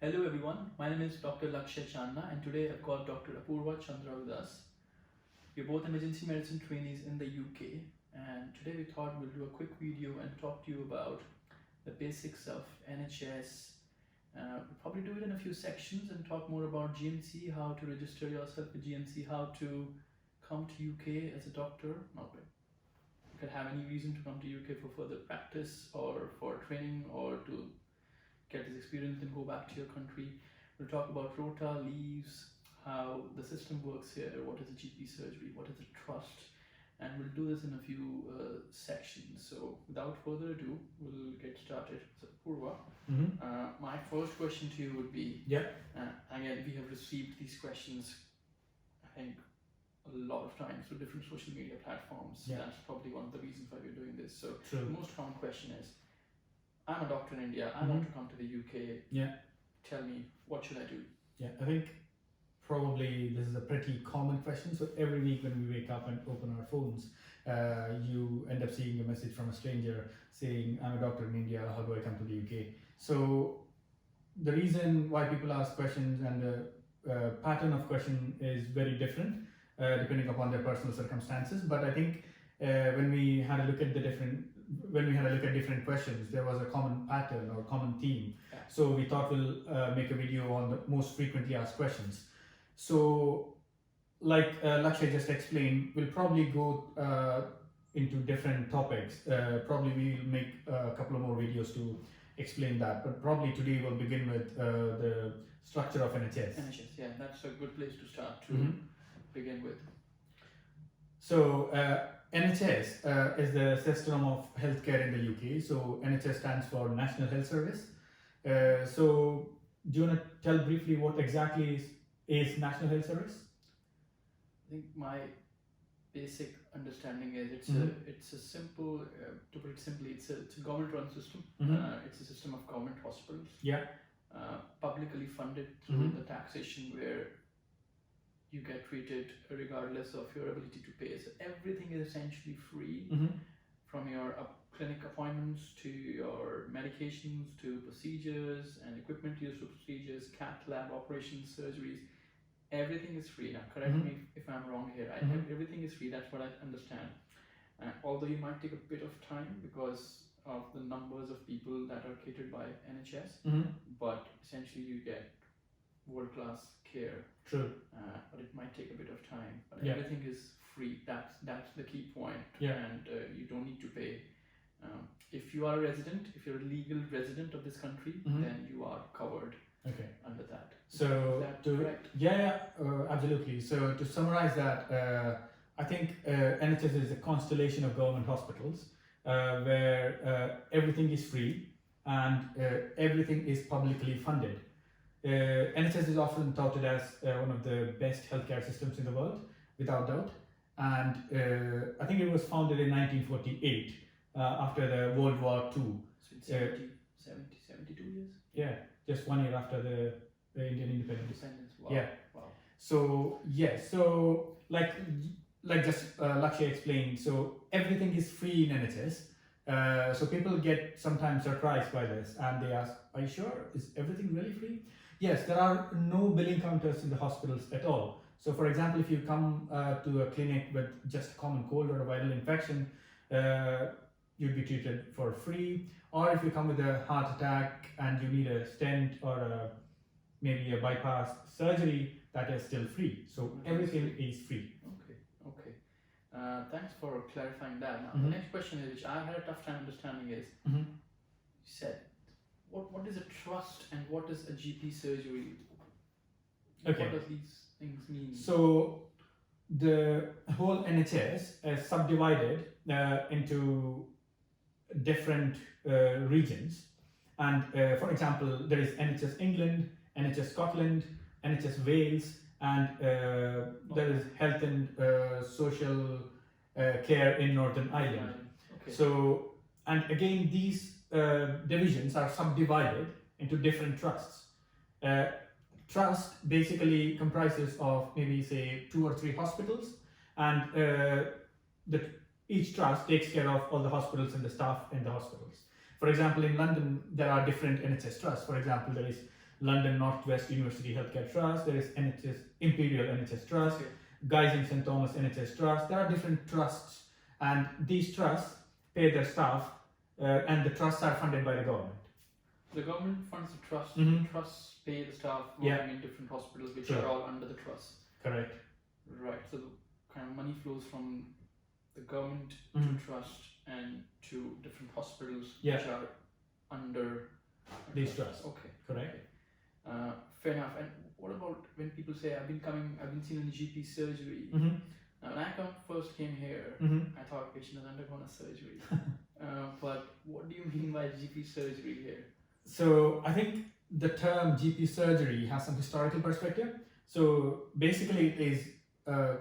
Hello everyone, my name is Dr. Lakshya Channa and today I've got Dr. Apurva Chandra with us. We're both emergency medicine trainees in the UK and today we thought we'll do a quick video and talk to you about the basics of NHS. We'll probably do it in a few sections and talk more about GMC, how to register yourself with GMC, how to come to UK as a doctor. Not that you could have any reason to come to UK for further practice or for training or to get this experience and go back to your country. We'll talk about rota, leaves, how the system works here, what is a GP surgery, what is a trust, and we'll do this in a few sections. So without further ado, we'll get started. So Purva, my first question to you would be, again, we have received these questions, I think, a lot of times through different social media platforms. That's probably one of the reasons why we're doing this. So the most common question is, I'm a doctor in India, I want to come to the UK. Tell me, what should I do? I think probably this is a pretty common question. So every week when we wake up and open our phones, you end up seeing a message from a stranger saying, I'm a doctor in India, how do I come to the UK? So the reason why people ask questions and the pattern of question is very different depending upon their personal circumstances. But I think when we had a look at different questions, there was a common pattern or common theme. So we thought we'll make a video on the most frequently asked questions. So like Lakshya just explained, we'll probably go into different topics. Probably we'll make a couple of more videos to explain that. But probably today we'll begin with the structure of NHS. NHS, that's a good place to start to begin with. So NHS is the system of healthcare in the UK. So NHS stands for National Health Service. So do you want to tell briefly what exactly is National Health Service? I think my basic understanding is it's a simple, to put it simply, it's a government-run system. It's a system of government hospitals. Publicly funded through the taxation, where you get treated regardless of your ability to pay. So everything is essentially free, from your clinic appointments to your medications to procedures and equipment used for procedures, cath lab operations, surgeries. Everything is free. Now, correct me if I'm wrong here. Everything is free. That's what I understand. Although you might take a bit of time because of the numbers of people that are catered by NHS, but essentially you get world-class care. True. But it might take a bit of time. But everything is free. That's the key point. And you don't need to pay. If you are a resident, if you're a legal resident of this country, then you are covered under that. So correct? Absolutely. So to summarize that, I think NHS is a constellation of government hospitals where everything is free and everything is publicly funded. NHS is often touted as one of the best healthcare systems in the world, without doubt. And I think it was founded in 1948 after the World War II. So it's 72 years? Yeah, just 1 year after the Indian independence. Wow. Wow. So so like just Lakshya explained, so everything is free in NHS. So people get sometimes surprised by this and they ask, are you sure? Is everything really free? Yes, there are no billing counters in the hospitals at all. So for example, if you come to a clinic with just a common cold or a viral infection, you'd be treated for free. Or if you come with a heart attack and you need a stent or maybe a bypass surgery, that is still free. So everything is free. Okay. Thanks for clarifying that. Now, the next question is, which I had a tough time understanding, is you said, what is a trust and what is a GP surgery? What does these things mean? So the whole NHS is subdivided into different regions. And for example, there is NHS England, NHS Scotland, NHS Wales, and there is health and social care in Northern Ireland. So, and again, these divisions are subdivided into different trusts. Trust basically comprises of maybe say 2 or 3 hospitals, and each trust takes care of all the hospitals and the staff in the hospitals. For example, in London, there are different NHS trusts. For example, there is London Northwest University Healthcare Trust, there is NHS Imperial NHS Trust, Okay. Guy's and St Thomas NHS Trust. There are different trusts, and these trusts pay their staff, and the trusts are funded by the government. The government funds the trust. Mhm. The trusts pay the staff working Yeah. in different hospitals, which Sure. are all under the trust. Correct. Right. So the kind of money flows from the government Mhm. to trust and to different hospitals, Yeah. which are under a These trust. trusts. Okay. Correct. Fair enough. And what about when people say I've been seen in the GP surgery? Mm-hmm. Now, when I first came here, Mm-hmm. I thought patient has undergone a surgery. But what do you mean by GP surgery here? So I think the term GP surgery has some historical perspective. So basically, it is a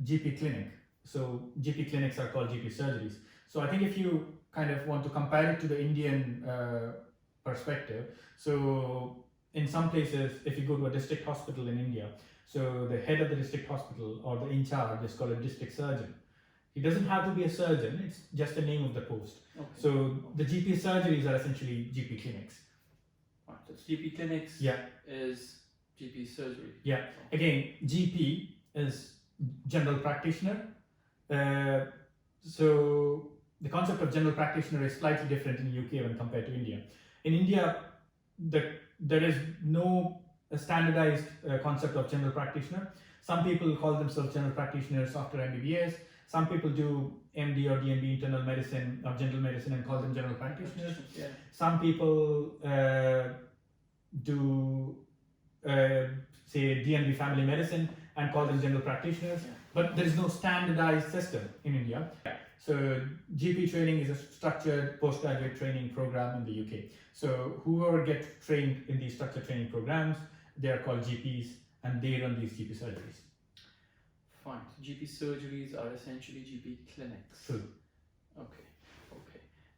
GP clinic. So GP clinics are called GP surgeries. So I think if you kind of want to compare it to the Indian perspective, so in some places, if you go to a district hospital in India, so the head of the district hospital or the in charge is called a district surgeon. He doesn't have to be a surgeon, it's just the name of the post. Okay. So the GP surgeries are essentially GP clinics. Right, so it's GP clinics Yeah. is GP surgery. Yeah. Again, GP is general practitioner. So the concept of general practitioner is slightly different in UK when compared to India. In India, there is no standardized concept of general practitioner. Some people call themselves general practitioners after MBBS. Some people do MD or DMB internal medicine or general medicine and call them general practitioners. Yeah. Some people do say DMB family medicine and call them general practitioners. Yeah. But there is no standardized system in India. So GP training is a structured postgraduate training program in the UK. So whoever gets trained in these structured training programs, they are called GPs and they run these GP surgeries. Fine. So GP surgeries are essentially GP clinics. True. Okay.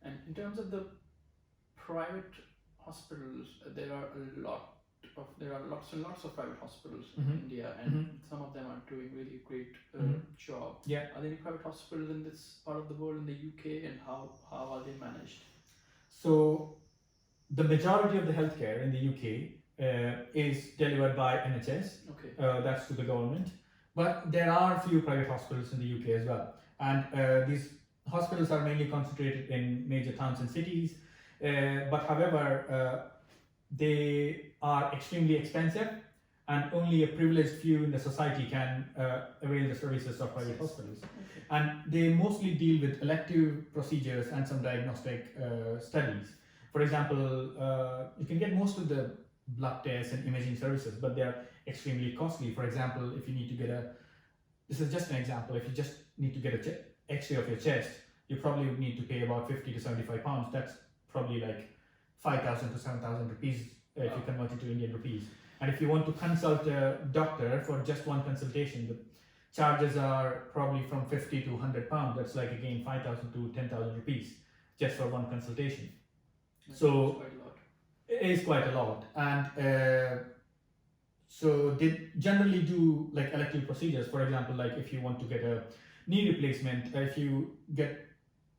And in terms of the private hospitals, there are lots and lots of private hospitals Mhm. in India, and Mhm. some of them are doing really great Mhm. job. Yeah. Are there any private hospitals in this part of the world in the UK, and how are they managed? So the majority of the healthcare in the UK is delivered by NHS. Okay. That's to the government. But there are a few private hospitals in the UK as well. And these hospitals are mainly concentrated in major towns and cities. But however, they are extremely expensive and only a privileged few in the society can avail the services of private hospitals. Okay. And they mostly deal with elective procedures and some diagnostic studies. For example, you can get most of the blood tests and imaging services, but they're extremely costly. For example, if you need to get this is just an example, if you just need to get a x-ray of your chest, you probably would need to pay about 50 to 75 pounds. That's probably like 5,000 to 7,000 rupees if you convert it to Indian rupees. And if you want to consult a doctor for just one consultation, the charges are probably from 50 to 100 pounds. That's like again 5,000 to 10,000 rupees just for one consultation. So quite a lot. it is quite a lot, and so they generally do like elective procedures. For example, like if you want to get a knee replacement, if you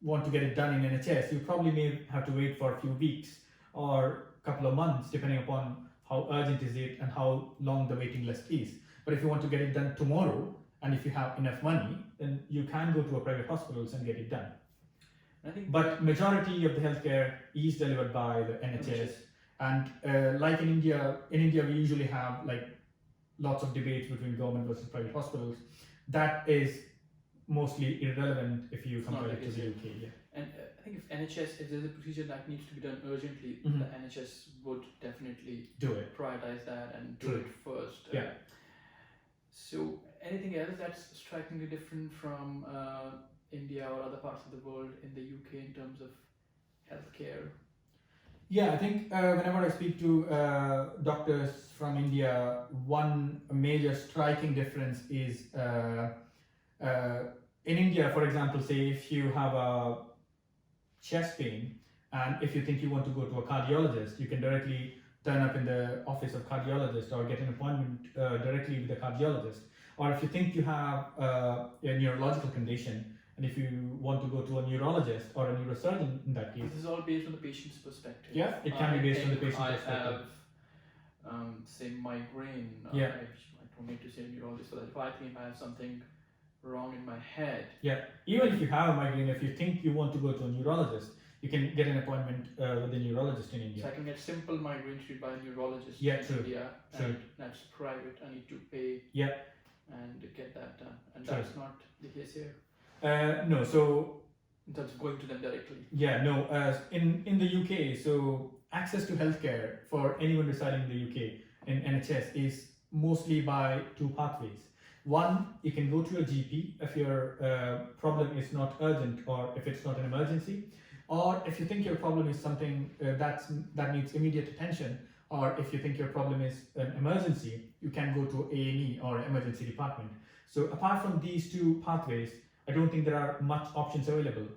want to get it done in NHS, you probably may have to wait for a few weeks or a couple of months, depending upon how urgent is it and how long the waiting list is. But if you want to get it done tomorrow, and if you have enough money, then you can go to a private hospitals and get it done. I think But majority of the healthcare is delivered by the NHS. And like in India we usually have like lots of debates between government versus private hospitals. That is mostly irrelevant if you compare it to the UK. Yeah. And I think if there's a procedure that needs to be done urgently, Mhm. the NHS would definitely Do it. prioritize that and do True. it first. Yeah. So anything else that's strikingly different from India or other parts of the world in the UK in terms of healthcare? Yeah, I think whenever I speak to doctors from India, one major striking difference is in India, for example, say if you have a chest pain and if you think you want to go to a cardiologist, you can directly turn up in the office of cardiologist or get an appointment directly with the cardiologist. Or if you think you have a neurological condition, and if you want to go to a neurologist or a neurosurgeon in that case. This is all based on the patient's perspective. Yeah, it can be based on the patient's I perspective. have say migraine, Yeah. I don't need to see a neurologist for that. If I think I have something wrong in my head, Yeah, even if you have a migraine, if you think you want to go to a neurologist, you can get an appointment with a neurologist in India. so I can get simple migraine treated by a neurologist Yeah, in true. India, True. and that's private. I need to pay Yeah. and get that done, and True. that's not the case here No, so in terms of going to them directly. yeah, no. In the UK, so access to healthcare for anyone residing in the UK in NHS is mostly by two pathways. One, you can go to a GP if your problem is not urgent or if it's not an emergency, or if you think your problem is something that needs immediate attention, or if you think your problem is an emergency, you can go to A&E or emergency department. So apart from these two pathways, I don't think there are much options available.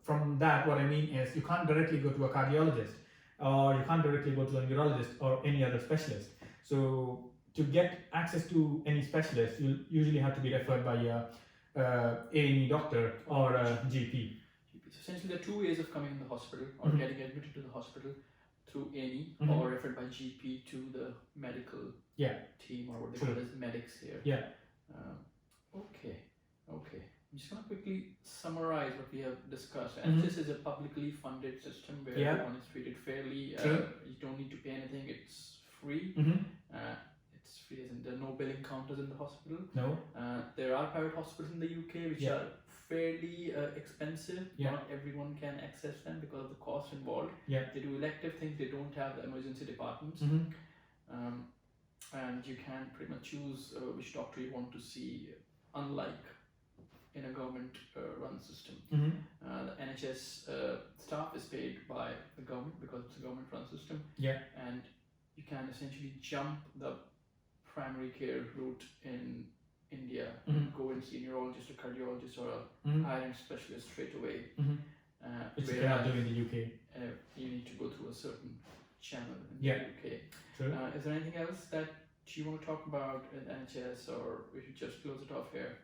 From that, what I mean is you can't directly go to a cardiologist, or you can't directly go to a neurologist or any other specialist. So to get access to any specialist, you'll usually have to be referred by a A&E doctor or a GP. So essentially, there are two ways of coming in the hospital or Mhm. getting admitted to the hospital: through A&E Mhm. or referred by GP to the medical team, or what they True. call as medics here. Yeah. Okay. I'm just going to quickly summarize what we have discussed. Mhm. NHS is a publicly funded system where Yeah. everyone is treated fairly. True. You don't need to pay anything. It's free. Mm-hmm. It's free, as in there are no billing counters in the hospital. No. There are private hospitals in the UK which Yeah. are fairly expensive. Yeah. Not everyone can access them because of the cost involved. Yeah. They do elective things. They don't have the emergency departments. Mm-hmm. And you can pretty much choose which doctor you want to see, unlike in a government run system. Mm-hmm. The NHS staff is paid by the government because it's a government run system. Yeah. And you can essentially jump the primary care route in India, Mhm. go and see a neurologist, a cardiologist, or a Mm-hmm. higher-end specialist straight away. Mm-hmm. Which you cannot do in the UK. You need to go through a certain channel in Yeah. the UK. True. Is there anything else that you want to talk about in NHS, or we should just close it off here?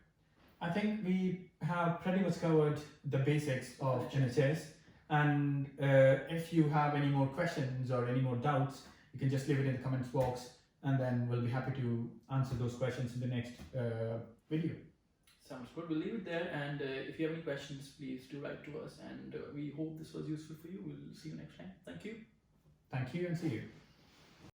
I think we have pretty much covered the basics of NHS. And if you have any more questions or any more doubts, you can just leave it in the comments box, and then we'll be happy to answer those questions in the next video. Sounds good. We'll leave it there. And if you have any questions, please do write to us. And we hope this was useful for you. We'll see you next time. Thank you. Thank you, and see you.